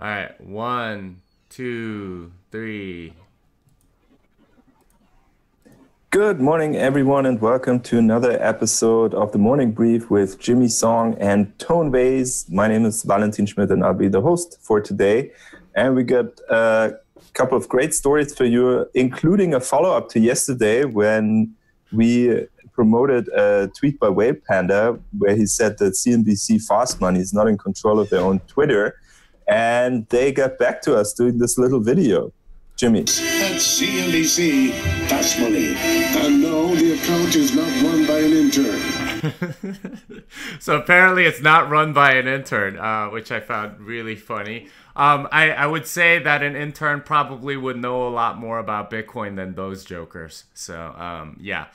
All right, 1, 2, 3. Good morning, everyone, and welcome to another episode of the Morning Brief with Jimmy Song and Coinbase. My name is Valentin Schmidt, and I'll be the host for today. And we got a couple of great stories for you, including a follow-up to yesterday when we promoted a tweet by Whale Panda where he said that CNBC Fast Money is not in control of their own Twitter. And they got back to us doing this little video. Jimmy. That's CNBC Fast Money. And no, the account is not run by an intern. So apparently it's not run by an intern, which I found really funny. I would say that an intern probably would know a lot more about Bitcoin than those jokers. So yeah.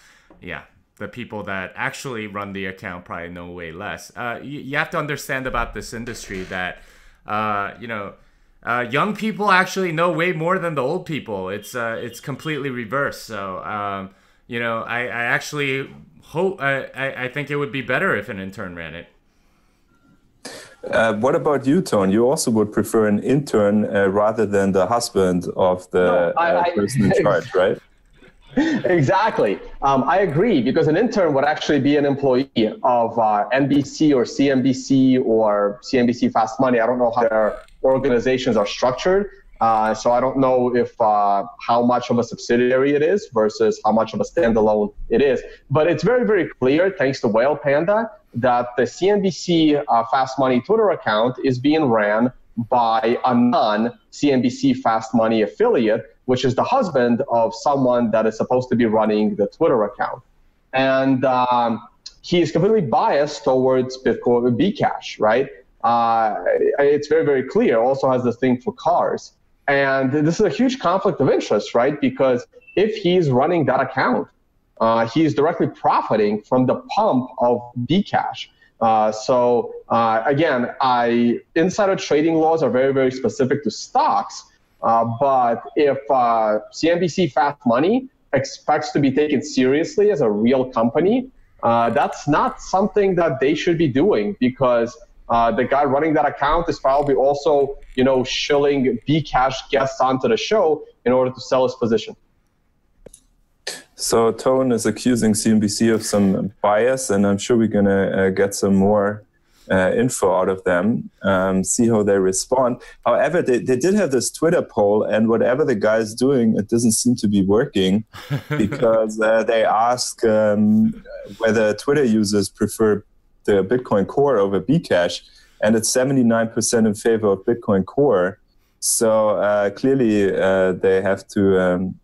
The people that actually run the account probably know way less. You have to understand about this industry that, young people actually know way more than the old people. It's completely reversed. So, I actually hope, I think it would be better if an intern ran it. What about you, Tone? You also would prefer an intern rather than the husband of the person in charge, right? Exactly. I agree, because an intern would actually be an employee of NBC or CNBC or CNBC Fast Money. I don't know how their organizations are structured. So I don't know if how much of a subsidiary it is versus how much of a standalone it is. But it's very, very clear, thanks to Whale Panda, that the CNBC Fast Money Twitter account is being ran by a non-CNBC Fast Money affiliate, which is the husband of someone that is supposed to be running the Twitter account. And he is completely biased towards Bitcoin, Bcash, right? It's very, very clear. Also has this thing for cars. And this is a huge conflict of interest, right? Because if he's running that account, he's directly profiting from the pump of Bcash. Again, insider trading laws are very, very specific to stocks. But if CNBC Fast Money expects to be taken seriously as a real company, that's not something that they should be doing, because the guy running that account is probably also, shilling Bcash guests onto the show in order to sell his position. So Tone is accusing CNBC of some bias, and I'm sure we're going to get some more info out of them, see how they respond. However, they did have this Twitter poll, and whatever the guy's doing, it doesn't seem to be working, because they ask whether Twitter users prefer the Bitcoin Core over Bcash, and it's 79% in favor of Bitcoin Core. So clearly they have to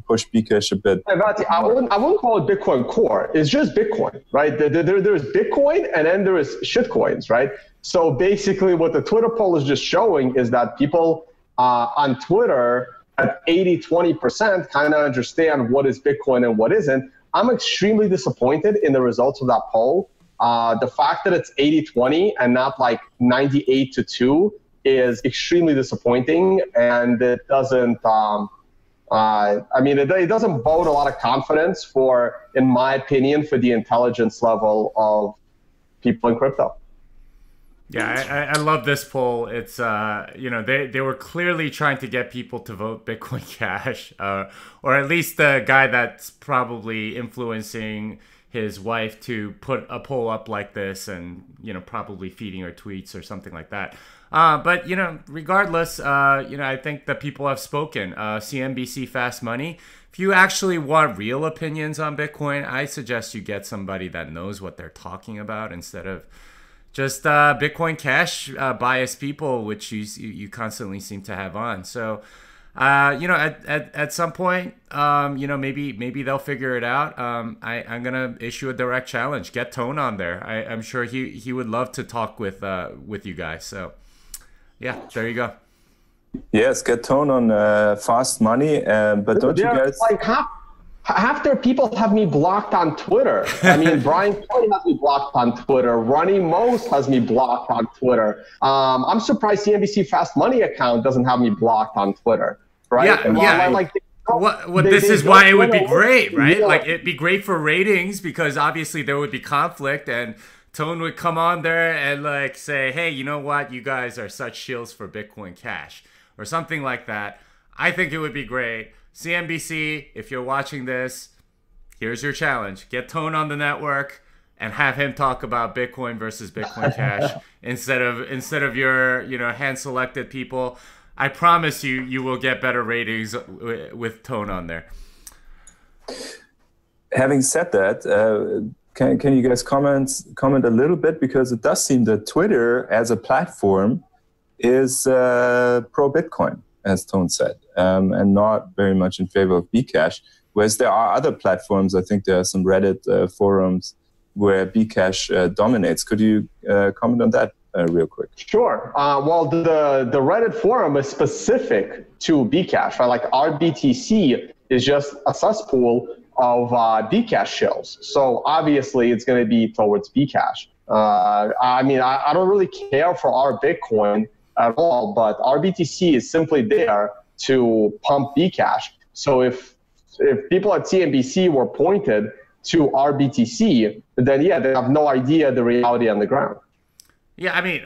push Bcash a bit. I wouldn't call it Bitcoin Core. It's just Bitcoin, right? There's Bitcoin, and then there is shitcoins, right? So basically what the Twitter poll is just showing is that people on Twitter at 80-20% kind of understand what is Bitcoin and what isn't. I'm extremely disappointed in the results of that poll. The fact that it's 80-20 and not like 98-2 is extremely disappointing, and it doesn't. It doesn't bode a lot of confidence for, in my opinion, for the intelligence level of people in crypto. Yeah, I love this poll. It's they were clearly trying to get people to vote Bitcoin Cash, or at least the guy that's probably influencing his wife to put a poll up like this, and probably feeding her tweets or something like that. But regardless, I think that people have spoken. CNBC Fast Money. If you actually want real opinions on Bitcoin, I suggest you get somebody that knows what they're talking about instead of just Bitcoin Cash biased people, which you constantly seem to have on. So, at some point, maybe they'll figure it out. I'm gonna issue a direct challenge. Get Tone on there. I'm sure he would love to talk with you guys. So, yeah, there you go. Yes, get Tone on Fast Money, but don't you guys? Like half their people have me blocked on Twitter. I mean, Brian Kelly has me blocked on Twitter. Ronnie Most has me blocked on Twitter. I'm surprised CNBC Fast Money account doesn't have me blocked on Twitter. Right? This is why it would be great, right? Like, it'd be great for ratings, because obviously there would be conflict, and Tone would come on there and like say, hey, you know what? You guys are such shills for Bitcoin Cash or something like that. I think it would be great. CNBC, if you're watching this, here's your challenge. Get Tone on the network and have him talk about Bitcoin versus Bitcoin Cash instead of your, you know, hand-selected people. I promise you will get better ratings with Tone on there. Having said that, can you guys comment a little bit, because it does seem that Twitter as a platform is pro Bitcoin, as Tone said, and not very much in favor of Bcash. Whereas there are other platforms, I think there are some Reddit forums where Bcash dominates. Could you comment on that real quick? Sure. Well, the Reddit forum is specific to Bcash, right? Like our BTC is just a cesspool of Bcash shells. So obviously it's going to be towards Bcash. I mean, I don't really care for our Bitcoin at all, but our BTC is simply there to pump Bcash. So if people at CNBC were pointed to our BTC, then yeah, they have no idea the reality on the ground. Yeah, I mean,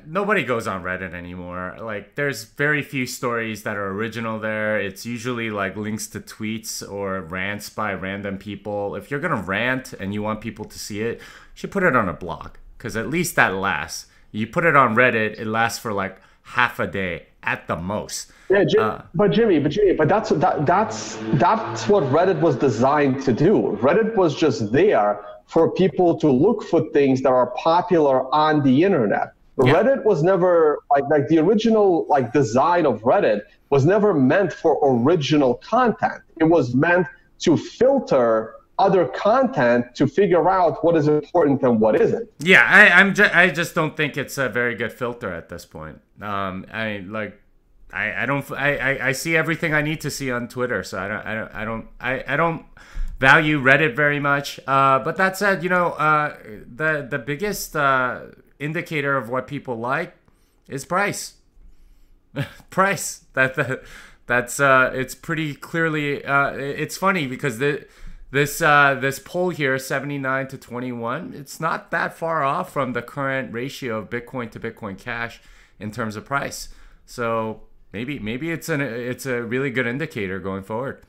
nobody goes on Reddit anymore. Like, there's very few stories that are original there. It's usually like links to tweets or rants by random people. If you're gonna rant and you want people to see it, you should put it on a blog, because at least that lasts. You put it on Reddit, it lasts for like half a day at the most. Yeah, Jimmy, that's what Reddit was designed to do. Reddit was just there for people to look for things that are popular on the internet. Yeah. Reddit was never like the original like design of Reddit was never meant for original content. It was meant to filter other content to figure out what is important and what isn't. Yeah, I just don't think it's a very good filter at this point. I see everything I need to see on Twitter, so I don't value Reddit very much. But that said, you know, the biggest indicator of what people like is price. Price. That's it's pretty clearly. It's funny because this poll here, 79 to 21, it's not that far off from the current ratio of Bitcoin to Bitcoin Cash in terms of price. So maybe it's a really good indicator going forward.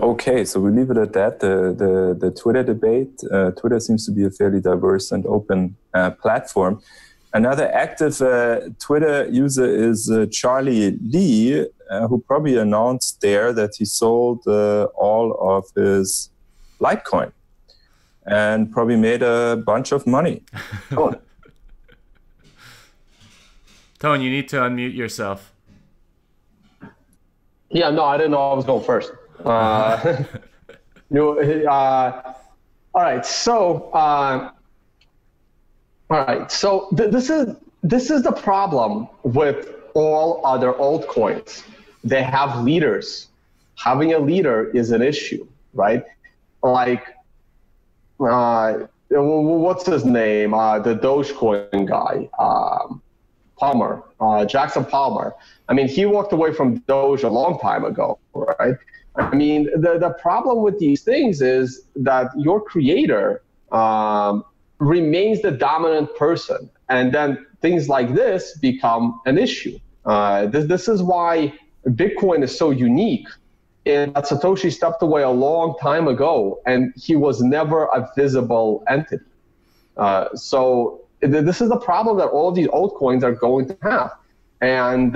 Okay, so we leave it at that. The Twitter debate. Twitter seems to be a fairly diverse and open platform. Another active Twitter user is Charlie Lee, who probably announced there that he sold all of his Litecoin and probably made a bunch of money. Tone, you need to unmute yourself. Yeah, no, I didn't know I was going first. All right, so this is the problem with all other altcoins. They have leaders. Having a leader is an issue, right? Like, what's his name? The Dogecoin guy, Palmer, Jackson Palmer. I mean, he walked away from Doge a long time ago, right? I mean, the problem with these things is that your creator remains the dominant person, and then things like this become an issue. This is why Bitcoin is so unique, in that Satoshi stepped away a long time ago, and he was never a visible entity. So this is the problem that all of these altcoins are going to have. And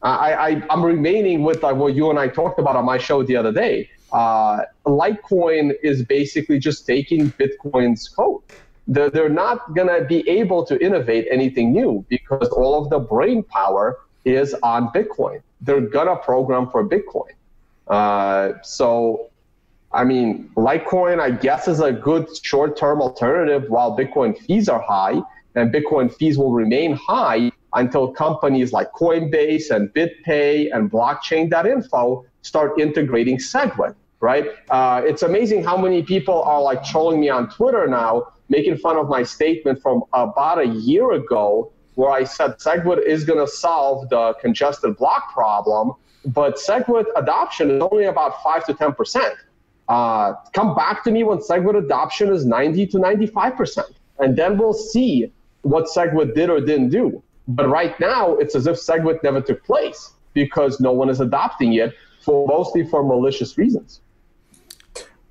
I'm remaining with what you and I talked about on my show the other day. Litecoin is basically just taking Bitcoin's code. They're not going to be able to innovate anything new because all of the brain power is on Bitcoin. They're going to program for Bitcoin. So, I mean, Litecoin, I guess, is a good short-term alternative while Bitcoin fees are high, and Bitcoin fees will remain high until companies like Coinbase and BitPay and blockchain.info start integrating SegWit, right? It's amazing how many people are like trolling me on Twitter now, making fun of my statement from about a year ago where I said SegWit is going to solve the congested block problem, but SegWit adoption is only about 5 to 10%. Come back to me when SegWit adoption is 90 to 95%. And then we'll see what SegWit did or didn't do. But right now, it's as if SegWit never took place because no one is adopting it, mostly for malicious reasons.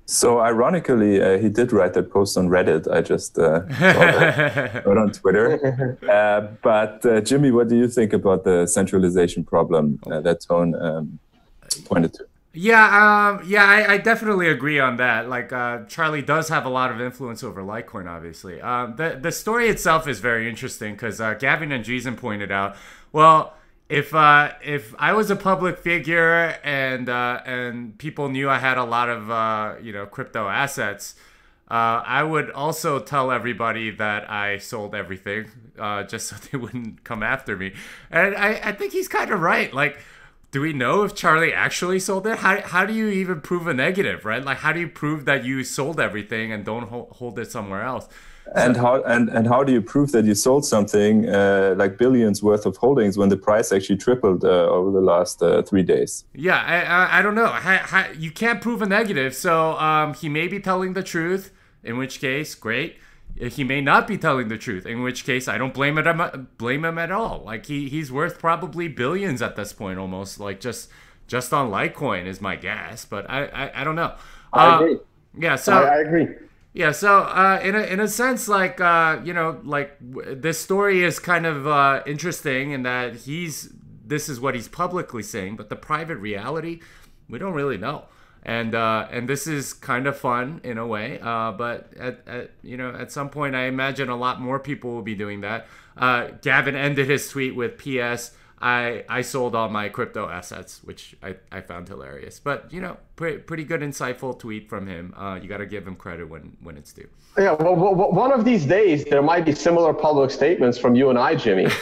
So ironically, he did write that post on Reddit. I just saw that, not on Twitter. But Jimmy, what do you think about the centralization problem that Tone pointed to? Yeah, I definitely agree on that. Like, Charlie does have a lot of influence over Litecoin, obviously. The story itself is very interesting because Gavin and Jeezen pointed out, well, if I was a public figure and people knew I had a lot of crypto assets, I would also tell everybody that I sold everything just so they wouldn't come after me. And I think he's kind of right. Like, do we know if Charlie actually sold it? How do you even prove a negative, right? Like, how do you prove that you sold everything and don't hold it somewhere else? And how do you prove that you sold something like billions worth of holdings when the price actually tripled over the last 3 days? Yeah, I don't know. You can't prove a negative, so he may be telling the truth, in which case, great. He may not be telling the truth, in which case I don't blame him at all. Like he's worth probably billions at this point, almost like just on Litecoin is my guess, but I don't know. I agree. Yeah, so I agree. Yeah, so in a sense, like this story is kind of interesting in that this is what he's publicly saying, but the private reality, we don't really know. And this is kind of fun in a way, but at some point I imagine a lot more people will be doing that. Gavin ended his tweet with "P.S. I sold all my crypto assets," which I found hilarious. But pretty good, insightful tweet from him. You got to give him credit when it's due. Yeah, well, one of these days there might be similar public statements from you and I, Jimmy. It's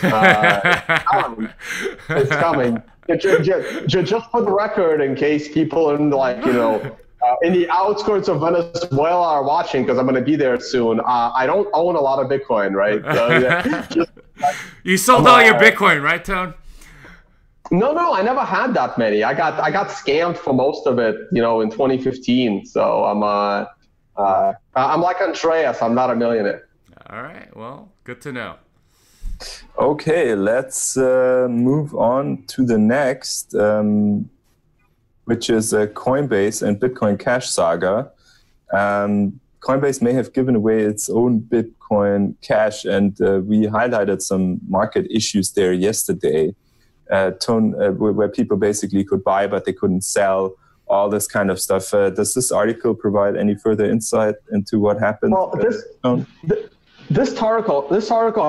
coming. Just for the record, in case people in in the outskirts of Venezuela are watching, because I'm going to be there soon. I don't own a lot of Bitcoin, right? So, you sold all your Bitcoin, right, Tone? No, I never had that many. I got scammed for most of it, in 2015. So I'm like Andreas. I'm not a millionaire. All right. Well, good to know. Okay, let's move on to the next, which is Coinbase and Bitcoin Cash saga. Coinbase may have given away its own Bitcoin Cash, and we highlighted some market issues there yesterday, where people basically could buy but they couldn't sell, all this kind of stuff. Does this article provide any further insight into what happened? Well, This article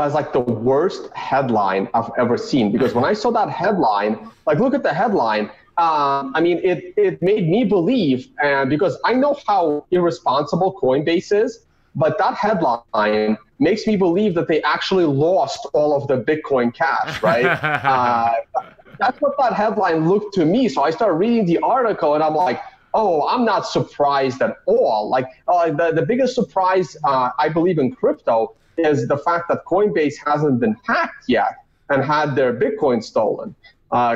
has like the worst headline I've ever seen, because when I saw that headline, like look at the headline, it made me believe, and because I know how irresponsible Coinbase is, but that headline makes me believe that they actually lost all of the Bitcoin Cash, right? That's what that headline looked to me. So I started reading the article and I'm like, oh, I'm not surprised at all. Like the biggest surprise, I believe, in crypto is the fact that Coinbase hasn't been hacked yet and had their Bitcoin stolen,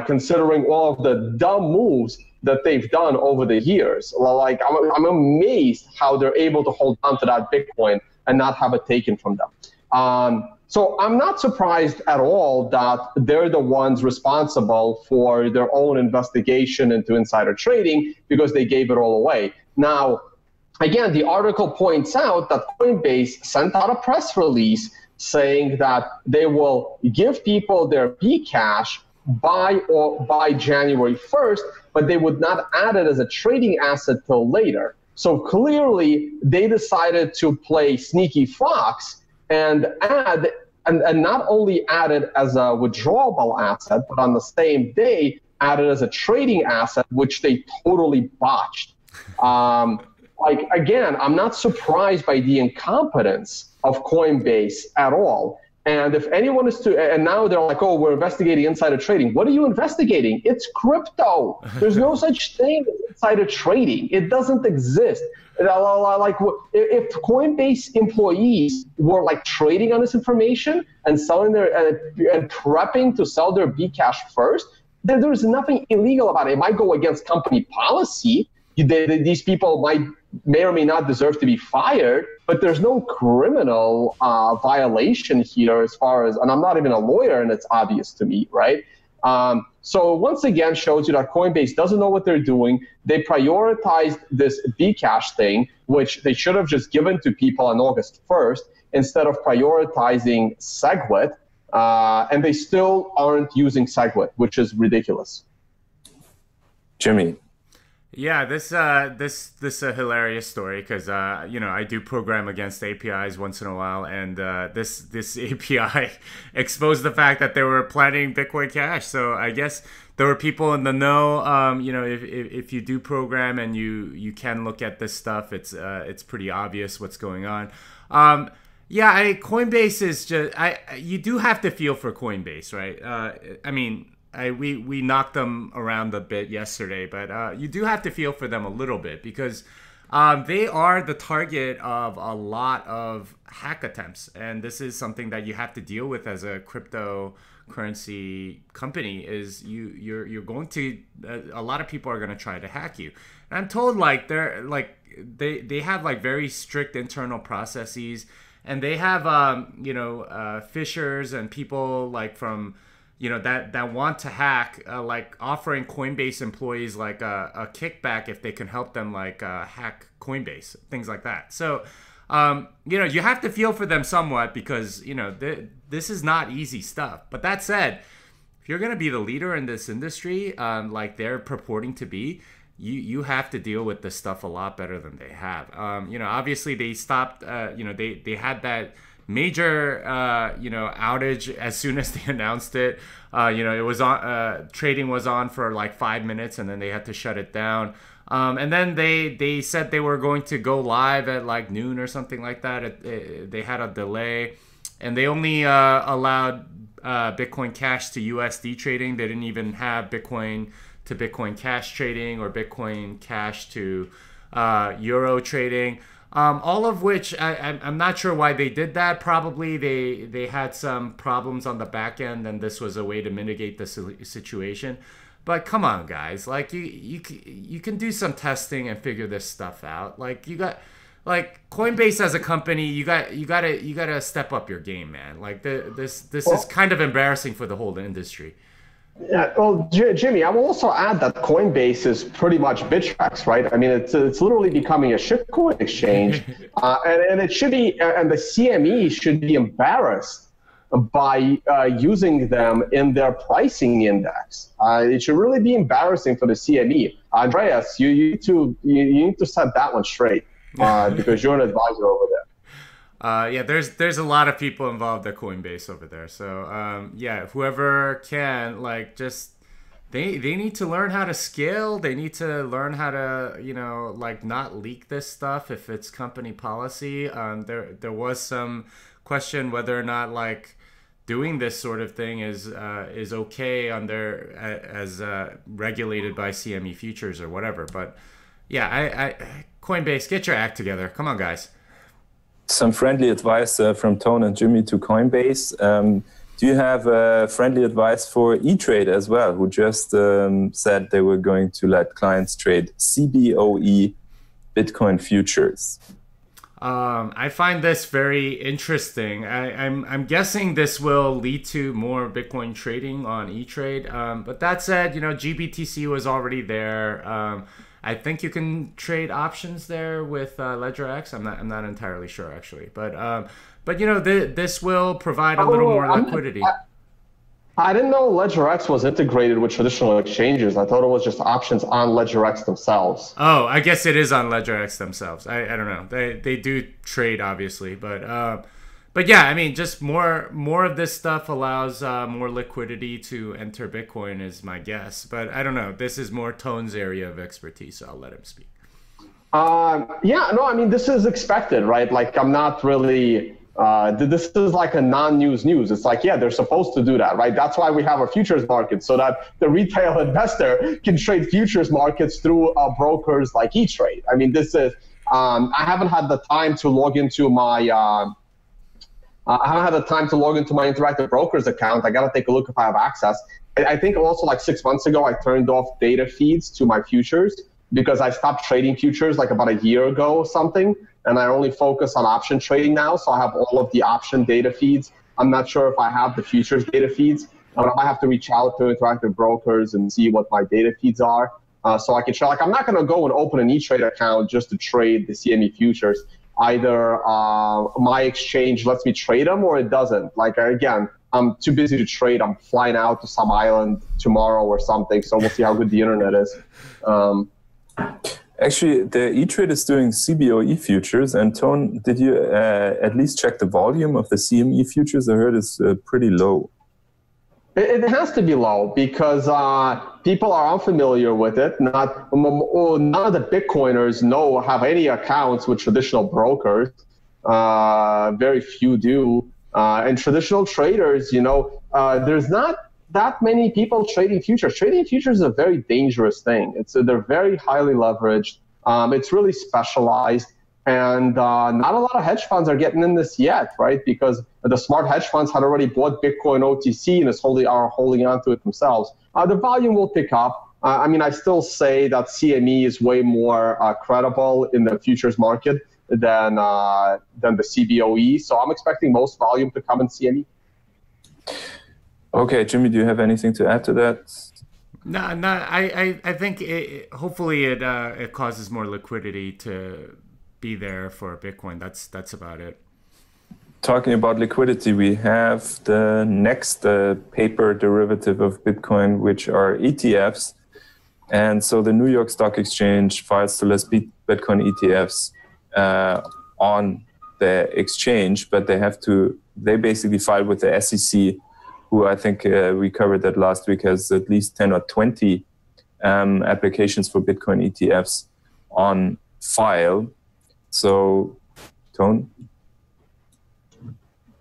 considering all of the dumb moves that they've done over the years. Like I'm amazed how they're able to hold on to that Bitcoin and not have it taken from them. So I'm not surprised at all that they're the ones responsible for their own investigation into insider trading, because they gave it all away. Now, again, the article points out that Coinbase sent out a press release saying that they will give people their Bcash by January 1st, but they would not add it as a trading asset till later. So clearly, they decided to play sneaky fox and not only add it as a withdrawable asset, but on the same day, add it as a trading asset, which they totally botched. Again, I'm not surprised by the incompetence of Coinbase at all. And if anyone is and now they're like, oh, we're investigating insider trading. What are you investigating? It's crypto. There's no such thing as insider trading. It doesn't exist. Like if Coinbase employees were like trading on this information and selling and prepping to sell their Bcash first, then there's nothing illegal about it. It might go against company policy, these people may or may not deserve to be fired, but there's no criminal violation here as far as, and I'm not even a lawyer and it's obvious to me, right? So once again, shows you that Coinbase doesn't know what they're doing. They prioritized this Bcash thing, which they should have just given to people on August 1st instead of prioritizing SegWit, and they still aren't using SegWit, which is ridiculous. Jimmy. Yeah, this is a hilarious story because you know, I do program against APIs once in a while, and this API exposed the fact that they were planning Bitcoin Cash. So I guess there were people in the know. You know, if you do program and you can look at this stuff, it's pretty obvious what's going on. Yeah, Coinbase is just you do have to feel for Coinbase, right? I mean, we knocked them around a bit yesterday, but you do have to feel for them a little bit because they are the target of a lot of hack attempts, and this is something that you have to deal with as a cryptocurrency company. Is you're going to a lot of people are going to try to hack you. And I'm told like they have like very strict internal processes, and they have you know, phishers and people like from, you know, that want to hack, like offering Coinbase employees like a kickback if they can help them like hack Coinbase, things like that. So, you know, you have to feel for them somewhat because, you know, this is not easy stuff. But that said, if you're going to be the leader in this industry, like they're purporting to be, you have to deal with this stuff a lot better than they have. You know, obviously they stopped, you know, they had that major you know, outage as soon as they announced it. You know, it was on, trading was on for like 5 minutes and then they had to shut it down. And then they said they were going to go live at like noon or something like that. They had a delay, and they only allowed Bitcoin Cash to USD trading. They didn't even have Bitcoin to Bitcoin Cash trading or Bitcoin Cash to Euro trading. All of which I'm not sure why they did that. Probably they had some problems on the back end, and this was a way to mitigate the situation. But come on, guys, like you can do some testing and figure this stuff out. Like you got, like Coinbase as a company, you gotta step up your game, man. Like this is kind of embarrassing for the whole industry. Yeah, well, Jimmy, I will also add that Coinbase is pretty much Bittrex, right? I mean, it's literally becoming a shitcoin exchange, and it should be, and the CME should be embarrassed by using them in their pricing index. It should really be embarrassing for the CME. Andreas, you need to set that one straight because you're an advisor over there. Yeah, there's a lot of people involved at Coinbase over there. So yeah, whoever can, like, just they need to learn how to scale. They need to learn how to, you know, like not leak this stuff if it's company policy. There was some question whether or not like doing this sort of thing is okay under as regulated by CME Futures or whatever. But yeah, I Coinbase, get your act together. Come on, guys. Some friendly advice from Tone and Jimmy to Coinbase. Do you have friendly advice for E-Trade as well, who just said they were going to let clients trade CBOE Bitcoin futures? I find this very interesting. I'm guessing this will lead to more Bitcoin trading on E-Trade. But that said, you know, GBTC was already there. I think you can trade options there with LedgerX. I'm not entirely sure actually, but you know, this will provide a little more liquidity. I didn't know LedgerX was integrated with traditional exchanges. I thought it was just options on LedgerX themselves. Oh, I guess it is on LedgerX themselves. I don't know. They do trade obviously, but yeah, I mean, just more of this stuff allows more liquidity to enter Bitcoin is my guess. But I don't know. This is more Tone's area of expertise, so I'll let him speak. Yeah, no, I mean, this is expected, right? Like, I'm not really, this is like a non-news news. It's like, yeah, they're supposed to do that, right? That's why we have a futures market, so that the retail investor can trade futures markets through brokers like E-Trade. I mean, this is, I haven't had the time to log into my, I haven't had the time to log into my Interactive Brokers account. I got to take a look if I have access. I think also like 6 months ago, I turned off data feeds to my futures because I stopped trading futures like about a year ago or something, and I only focus on option trading now. So I have all of the option data feeds. I'm not sure if I have the futures data feeds, but I might have to reach out to Interactive Brokers and see what my data feeds are. So I can show, like, I'm not going to go and open an E-Trade account just to trade the CME futures. Either my exchange lets me trade them or it doesn't. Like, again, I'm too busy to trade. I'm flying out to some island tomorrow or something. So we'll see how good the internet is. Actually, the E-Trade is doing CBOE futures. And Tone, did you at least check the volume of the CME futures? I heard it's pretty low. It has to be low because people are unfamiliar with it. None of the Bitcoiners have any accounts with traditional brokers. Very few do. And traditional traders, there's not that many people trading futures. Trading futures is a very dangerous thing. They're very highly leveraged. It's really specialized. And not a lot of hedge funds are getting in this yet, right? Because the smart hedge funds had already bought Bitcoin OTC and are holding on to it themselves. The volume will pick up. I still say that CME is way more credible in the futures market than the CBOE. So I'm expecting most volume to come in CME. Okay, Jimmy, do you have anything to add to that? No. I think hopefully it causes more liquidity to be there for Bitcoin. That's about it. Talking about liquidity, we have the next paper derivative of Bitcoin, which are ETFs. And so the New York Stock Exchange files to list Bitcoin ETFs on the exchange, but they basically file with the SEC, who I think we covered that last week, has at least 10 or 20 applications for Bitcoin ETFs on file. So, Tone,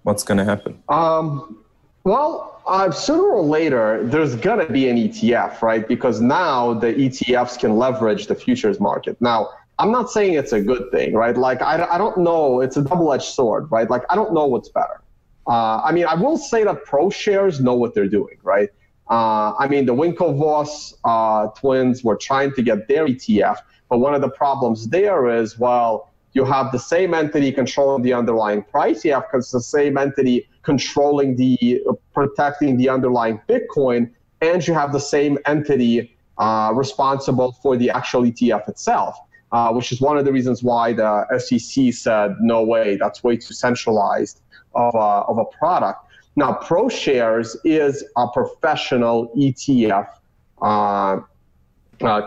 what's going to happen? Sooner or later, there's going to be an ETF, right? Because now the ETFs can leverage the futures market. Now, I'm not saying it's a good thing, right? Like, I don't know. It's a double-edged sword, right? Like, I don't know what's better. I will say that pro shares know what they're doing, right? The Winklevoss twins were trying to get their ETF, but one of the problems there is, you have the same entity controlling the underlying price. You have the same entity controlling protecting the underlying Bitcoin, and you have the same entity responsible for the actual ETF itself, which is one of the reasons why the SEC said, no way, that's way too centralized of a product. Now, ProShares is a professional ETF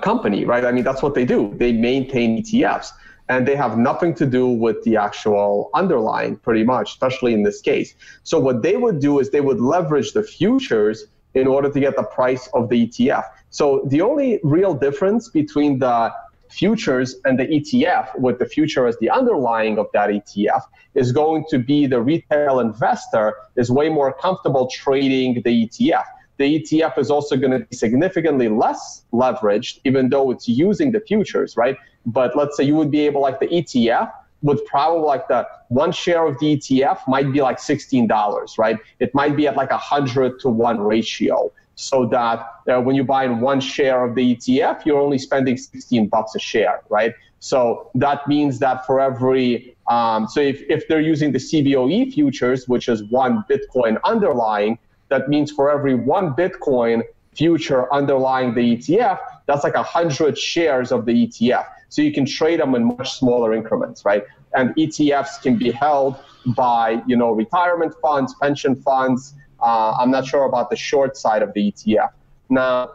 company, right? That's what they do. They maintain ETFs. And they have nothing to do with the actual underlying, pretty much, especially in this case. So what they would do is they would leverage the futures in order to get the price of the ETF. So the only real difference between the futures and the ETF, with the future as the underlying of that ETF, is going to be the retail investor is way more comfortable trading the ETF. The ETF is also going to be significantly less leveraged, even though it's using the futures, right? But let's say you would be able, like the ETF would probably, like the one share of the ETF might be like $16, right? It might be at like 100-to-1 ratio. So that when you buy one share of the ETF, you're only spending $16 a share, right? So that means that for every, so if they're using the CBOE futures, which is one Bitcoin underlying, that means for every one Bitcoin future underlying the ETF, that's like 100 shares of the ETF. So you can trade them in much smaller increments, right? And ETFs can be held by, retirement funds, pension funds. I'm not sure about the short side of the ETF. Now,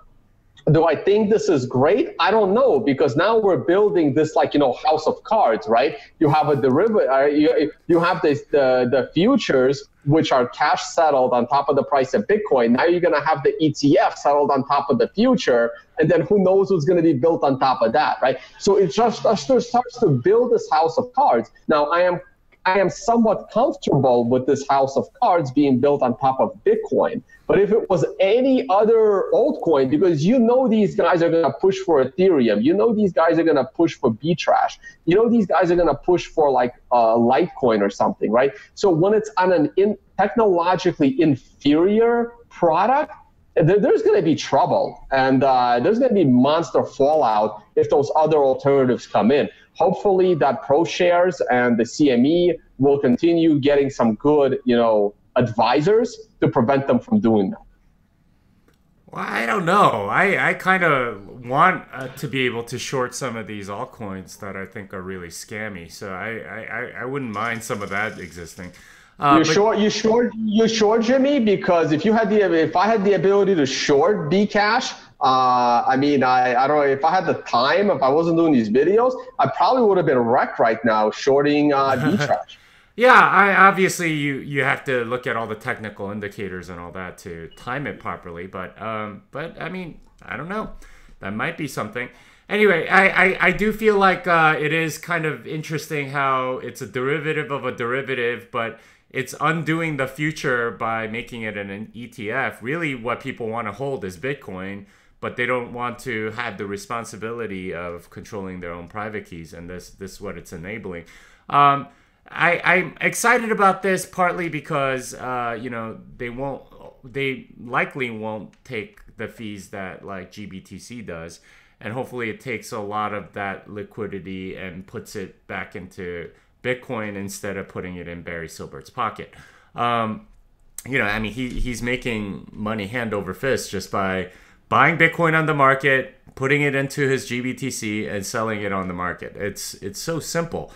do I think this is great? I don't know, because now we're building this house of cards, right? You have a derivative, you have the futures, which are cash settled on top of the price of Bitcoin. Now you're going to have the ETF settled on top of the future, and then who knows what's going to be built on top of that, right? So it just starts to build this house of cards. Now I am somewhat comfortable with this house of cards being built on top of Bitcoin. But if it was any other altcoin, because these guys are going to push for Ethereum, these guys are going to push for Btrash, these guys are going to push for like Litecoin or something, right? So when it's on an technologically inferior product, there's going to be trouble, and there's going to be monster fallout if those other alternatives come in. Hopefully that ProShares and the CME will continue getting some good, advisors to prevent them from doing that. Well, I don't know. I kind of want to be able to short some of these altcoins that I think are really scammy. So I wouldn't mind some of that existing. You short, Jimmy, because if I had the ability to short Bcash, I don't know if I had the time, if I wasn't doing these videos, I probably would have been wrecked right now shorting Btrash. Yeah, obviously you have to look at all the technical indicators and all that to time it properly. But I mean, I don't know. That might be something. Anyway, I do feel like it is kind of interesting how it's a derivative of a derivative, but it's undoing the future by making it an ETF. Really, what people want to hold is Bitcoin, but they don't want to have the responsibility of controlling their own private keys, and this is what it's enabling. I'm excited about this partly because they likely won't take the fees that like GBTC does, and hopefully it takes a lot of that liquidity and puts it back into Bitcoin instead of putting it in Barry Silbert's pocket. He's making money hand over fist just by buying Bitcoin on the market, putting it into his GBTC, and selling it on the market. It's so simple.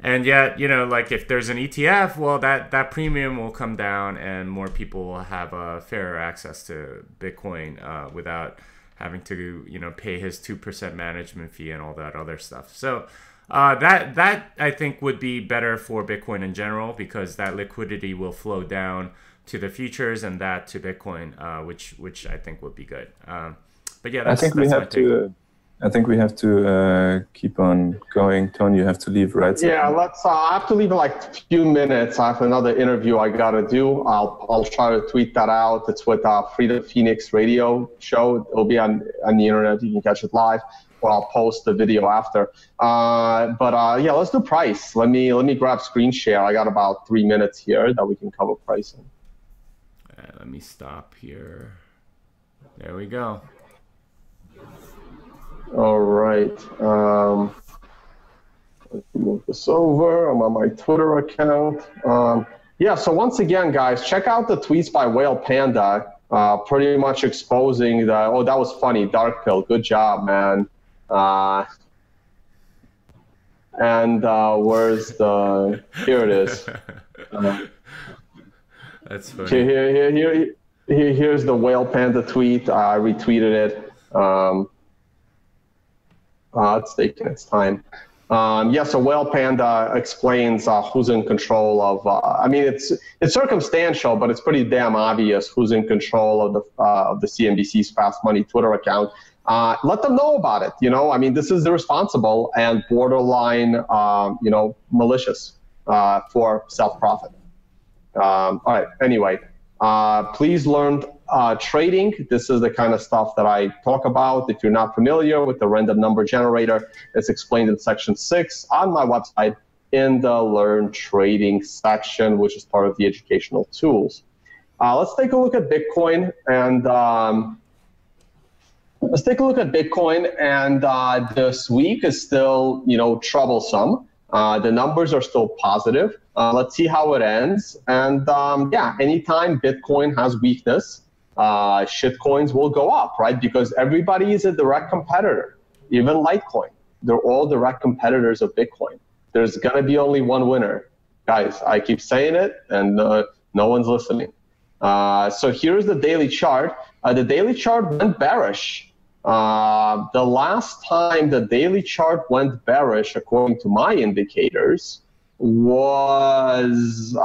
And yet, like if there's an ETF, well, that premium will come down and more people will have fairer access to Bitcoin without having to, pay his 2% management fee and all that other stuff. So that I think would be better for Bitcoin in general, because that liquidity will flow down to the futures and that to Bitcoin, which I think would be good. But yeah, that's I think we have to keep on going. Tony, you have to leave, right? Yeah, I have to leave in like a few minutes. I have another interview I got to do. I'll try to tweet that out. It's with Freedom Phoenix radio show. It'll be on the internet. You can catch it live, or I'll post the video after. Yeah, let's do price. Let me grab screen share. I got about 3 minutes here that we can cover pricing. Let me stop here. There we go. All right. Let's move this over. I'm on my Twitter account. Yeah, so once again, guys, check out the tweets by Whale Panda, pretty much exposing that was funny, Dark Pill. Good job, man. Where's here it is. That's funny. Here's the Whale Panda tweet. I retweeted it. It's taking its time. So Whale Panda explains who's in control of. It's circumstantial, but it's pretty damn obvious who's in control of the CNBC's Fast Money Twitter account. Let them know about it. This is irresponsible and borderline, malicious for self-profit. All right. Anyway, please learn trading. This is the kind of stuff that I talk about. If you're not familiar with the random number generator, it's explained in section 6 on my website in the Learn Trading section, which is part of the educational tools. Let's take a look at Bitcoin this week is still, troublesome. The numbers are still positive. Let's see how it ends. And anytime Bitcoin has weakness, shitcoins will go up, right? Because everybody is a direct competitor, even Litecoin. They're all direct competitors of Bitcoin. There's going to be only one winner. Guys, I keep saying it, and no one's listening. So here's the daily chart. The daily chart went bearish. The last time the daily chart went bearish, according to my indicators, was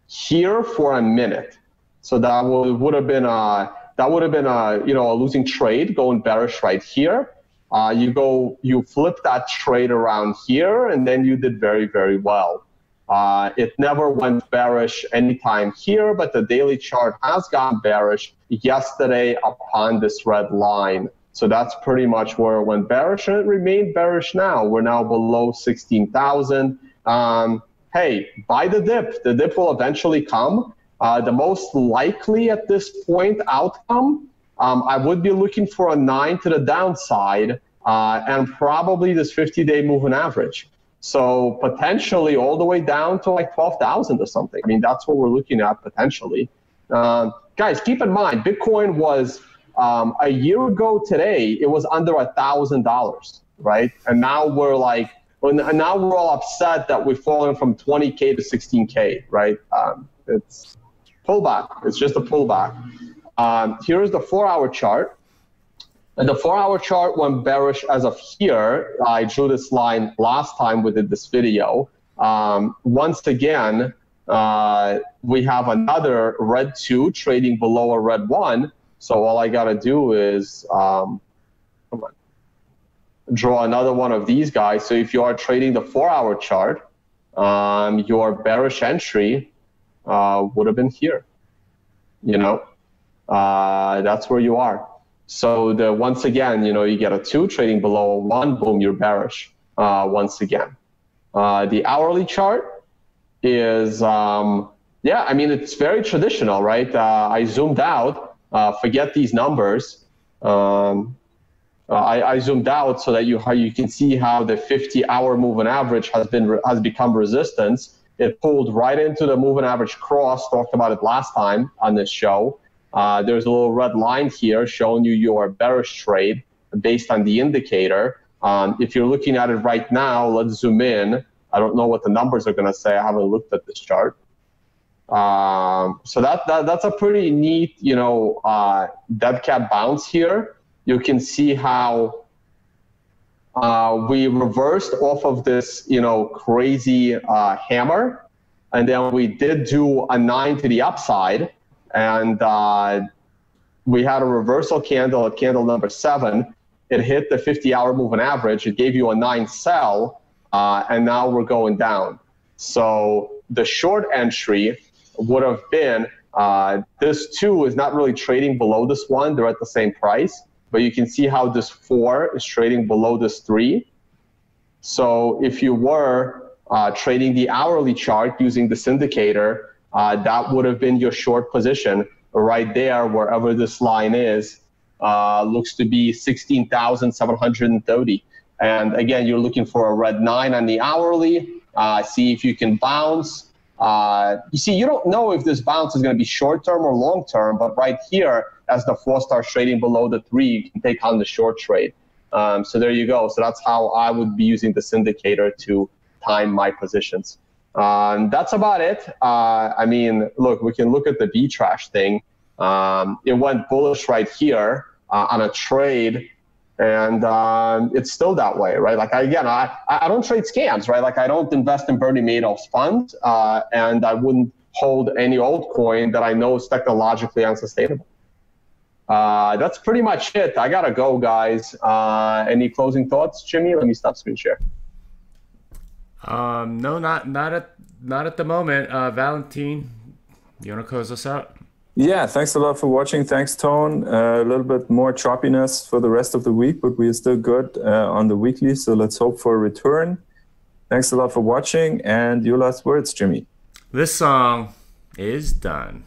here for a minute. So that would have been a losing trade going bearish right here. You flip that trade around here, and then you did very, very well. It never went bearish anytime here, but the daily chart has gone bearish yesterday upon this red line. So that's pretty much where it went bearish, and it remained bearish now. We're now below 16,000. Hey, buy the dip. The dip will eventually come. The most likely at this point outcome, I would be looking for a 9 to the downside and probably this 50-day moving average. So potentially all the way down to like 12,000 or something. I mean, that's what we're looking at potentially. Guys, keep in mind, Bitcoin was a year ago today, it was under $1,000, right? And now we're like, now we're all upset that we've fallen from 20K to 16K, right? It's pullback. It's just a pullback. Here's the 4-hour chart. And the 4-hour chart went bearish as of here. I drew this line last time we did this video. Once again, we have another red 2 trading below a red 1. So all I got to do is draw another one of these guys. So if you are trading the 4-hour chart, your bearish entry would have been here. That's where you are. So once again, you get a 2 trading below a 1, boom, you're bearish once again. The hourly chart is, yeah, I mean, it's very traditional, right? I zoomed out, forget these numbers. I zoomed out so that you can see how the 50-hour moving average has become resistance. It pulled right into the moving average cross, talked about it last time on this show. There's a little red line here showing you your bearish trade based on the indicator. If you're looking at it right now, let's zoom in. I don't know what the numbers are going to say. I haven't looked at this chart. So that's a pretty neat, dead cat bounce here. You can see how we reversed off of this, crazy hammer, and then we did do a 9 to the upside. And we had a reversal candle at candle number 7. It hit the 50-hour moving average. It gave you a 9 sell, and now we're going down. So the short entry would have been, this 2 is not really trading below this 1. They're at the same price. But you can see how this 4 is trading below this 3. So if you were trading the hourly chart using this indicator, that would have been your short position right there, wherever this line is. Looks to be 16,730. And again, you're looking for a red 9 on the hourly. See if you can bounce. You see, you don't know if this bounce is going to be short-term or long-term, but right here, as the 4 starts trading below the 3, you can take on the short trade. So there you go. So that's how I would be using this indicator to time my positions. That's about it. I mean, look, we can look at the B-Trash thing. It went bullish right here on a trade, and it's still that way, right? Like, I don't trade scams, right? Like, I don't invest in Bernie Madoff's fund, and I wouldn't hold any altcoin that I know is technologically unsustainable. That's pretty much it. I gotta go, guys. Any closing thoughts, Jimmy? Let me stop screen share. No, not at the moment. Valentine, you want to close us out? Yeah, thanks a lot for watching. Thanks, Tone. A little bit more choppiness for the rest of the week, but we are still good on the weekly, so let's hope for a return. Thanks a lot for watching, and your last words, Jimmy. This song is done.